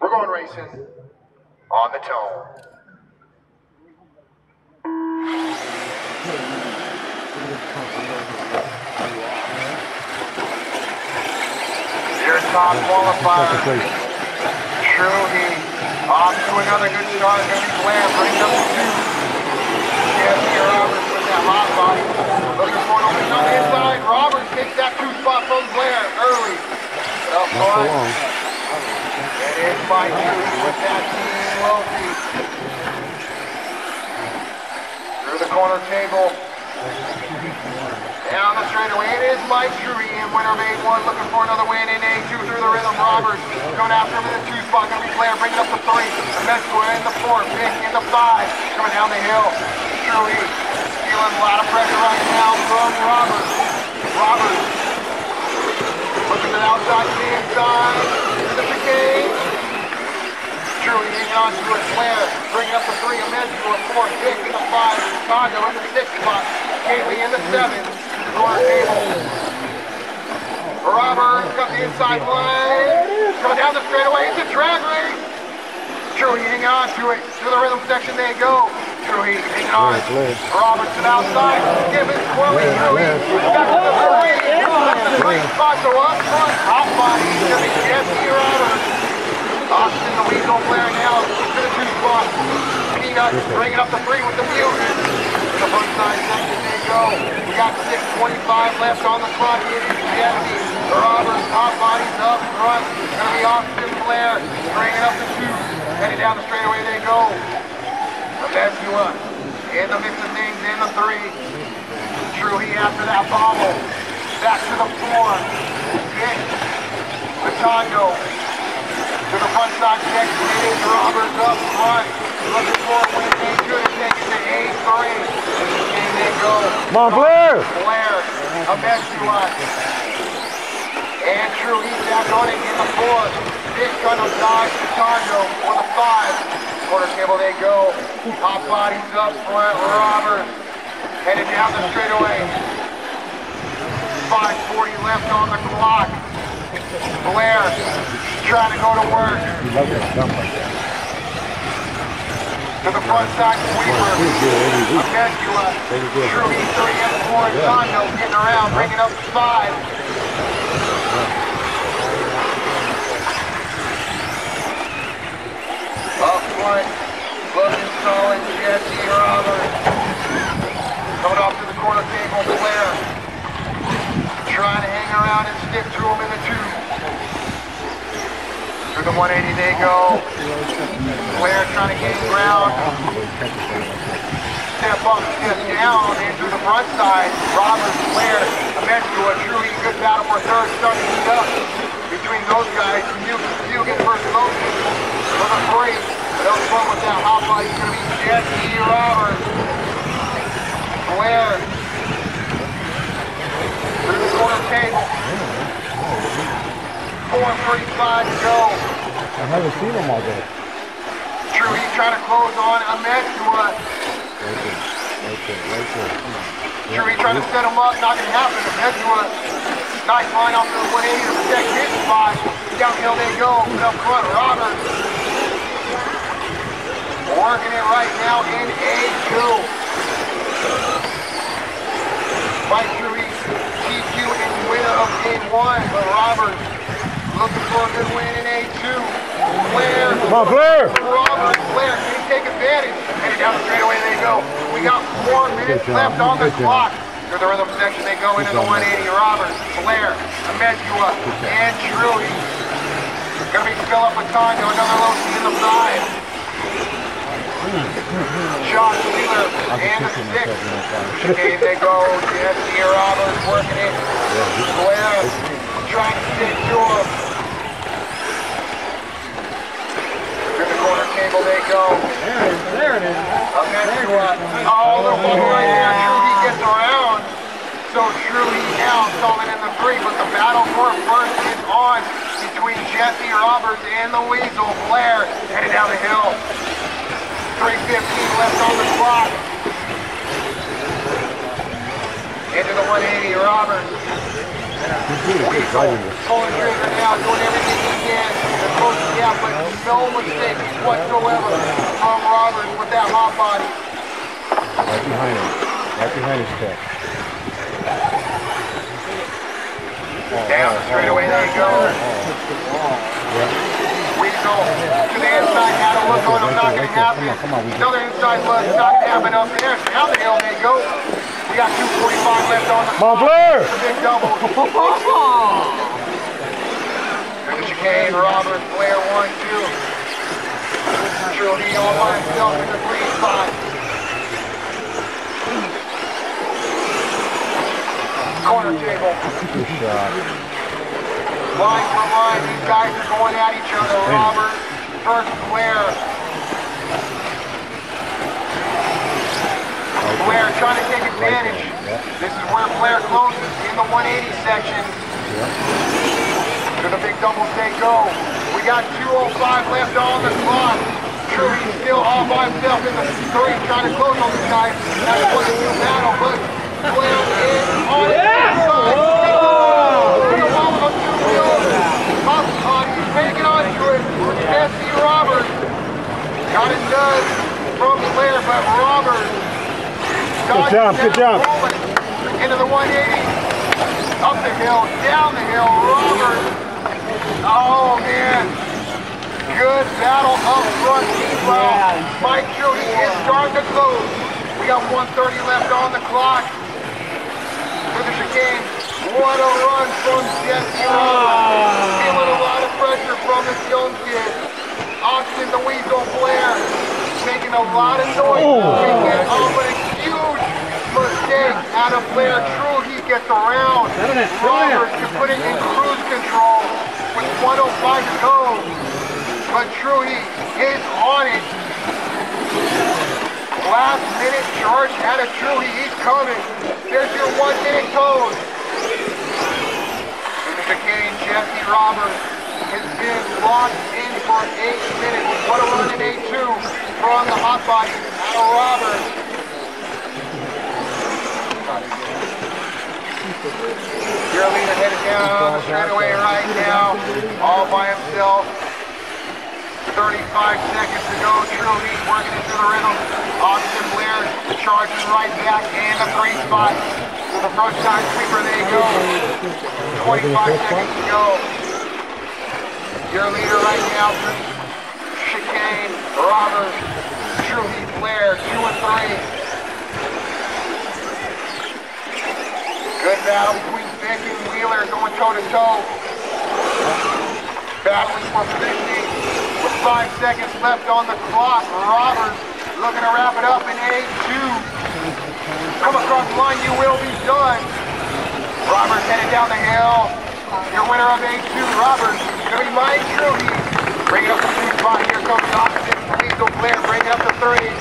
We're going racing on the tone. Your top qualifier, Truggy, off to another good start. Gonna be Blair, bringing up the 2. Jesse Roberts with that hot body. Looking for an opening on the inside. Roberts takes that 2 spot from Blair early. Up front. It is by Truggy with that team Loki. Through the corner table. Down the straightaway, it is Mike Truggy in winner of 8-1, looking for another win in A2 through the rhythm. Roberts going after him in the 2 spot, going to be Blair, bringing up the 3. Mesco in the 4, Vic in the 5, coming down the hill. Truggy feeling a lot of pressure right now from Roberts. Roberts looking to the outside to the inside, to the chicane. Truggy hanging on to it, Blair bringing up the 3, Mesco in 4, Vic in the 5, Chicago in the 6 spot, Gately in the 7. Corner table. Roberts got the inside line. Coming down the straightaway. It's a drag race. Truggy hanging on to it. Through the rhythm section they go. Truggy hanging on. Roberts to the outside. Giving Chloe. Truggy back to the 3. The 3 spot go up front. Top body. Gonna be Jesse Roberts. Austin the Weasel Blair now to the 2 spot. Peanut bringing up the 3 with the mute. The front side section they go. We got 6:25 left on the clock. It is Jesse Roberts, top bodies up front. Gonna be Austin Blair, bringing up the 2. Headed down the straightaway they go. Abesua in the mix of things in the 3. Truggy after that bobble. Back to the 4. Hit the Tondo. To the front side section, it is Roberts up front. Looking for a win. They should have taken to A3. And they go. Come on, Blair! Blair, Abesua. And Truggy back on it in the 4. Big gun of dodge to Tondo for the 5. Quarter table they go. Top bodies up front. Roberts headed down the straightaway. 5:40 left on the clock. Blair trying to go to work. To the front side sweeper. Abesua. Truggy 3 and 4. Tondo getting around, bringing up 5. Up front, looking solid, Jesse Roberts. Coming off to the corner table, Blair. Trying to hang around and stick to him in the 2. Through the 180 they go. Blair trying to gain ground. Step up, step down into the front side. Roberts, Blair, Abesua, Truggy, good battle for 3rd, starting to heat up between those guys. Fugan versus Loki for the 3. But up front with that hot body is going to be Jesse Roberts. Blair through the corner table. 4:35 to go. I haven't seen them all day. Truggy trying to close on Abesua. Truggy trying to set him up, not going to happen. Abesua, nice line off to the 180 to protect his spot. Downhill they go, up front, Roberts. Working it right now in A2. Mike Truggy, TQ and winner of A1, but Roberts looking for a good win in A2. Blair. Come on, Blair! Roberts, Blair, can he take advantage? Headed down the straightaway they go. We got 4 minutes left on the clock. Through the rhythm section they go into the 180. Roberts, Blair, Abesua, and Truggy. Gonna be Philip Tondo, another low C in the 5. Josh Wheeler and the 6. Chicane they go. Jesse Roberts working it. Blair trying to stick to him. To the corner table they go. There it is. Abesua. Oh, the one right there. Truggy gets around. So Truggy now stalling in the 3, but the battle for first is on between Jesse Roberts and the Weasel. Blair headed down the hill. 3:15 left on the clock. Into the 180, Roberts. Weasel pulling trigger now, doing everything he can to close the gap. that, but no mistake whatsoever from Roberts with that hot body. Right behind him. Right behind his tech. Down the straightaway they go. Weasel to the inside, had a look on him, not going to happen. Another inside look, not going to happen up there. Down the hill they go. We got 2:45 left on the clock. Blair! Big double. There's the chicane, Robert, Blair 1-2. Truggy all by himself in the green spot. Corner table. Good shot. Line for line, these guys are going at each other. Robert versus Blair. Blair trying to take advantage. This is where Blair closes in the 180 section. To the big doubles they go. We got 2:05 left on the clock. Truggy still all by himself in the 3, trying to close on this guy. That's a 1-2 battle, but Blair is on the inside. He's making onto it. Jesse Roberts got it done from Blair, but Roberts good job. Into the 180, up the hill, down the hill. Roberts, oh man, good battle up front. Meanwhile, Mike Truggy is starting to close. We got 1:30 left on the clock. For the chicane, what a run from Jesse Roberts. Feeling a lot of pressure from this young kid. Austin the Weasel Blair making a lot of noise. Making a huge mistake out of Blair. Truggy gets around. Roberts can put it in cruise control with 1:05 to go. But Truggy is on it. Last minute charge out of Truggy. He's coming. There's your 1-minute code. The chicane, Jesse Roberts has been locked in for 8 minutes. What a run in 8-2 from the hot body out of Roberts. Your leader headed down on the straightaway right now, all by himself. 35 seconds to go. Truggy working into the rhythm. Austin Blair charging right back in the 3 spot. To the front side sweeper they go. 25 seconds to go. Your leader right now, chicane, Roberts, Truggy, Blair, 2 and 3. Good battle between Vic and Wheeler going toe to toe. Battling for positioning with 5 seconds left on the clock. Roberts looking to wrap it up in 8-2. Come across the line, you will be done. Roberts headed down the hill. Your winner of 8-2, Roberts, going to be Mike Truggy. Bring it up to the 2 spot. Here comes Austin Weasel Blair. Bring it up to 3.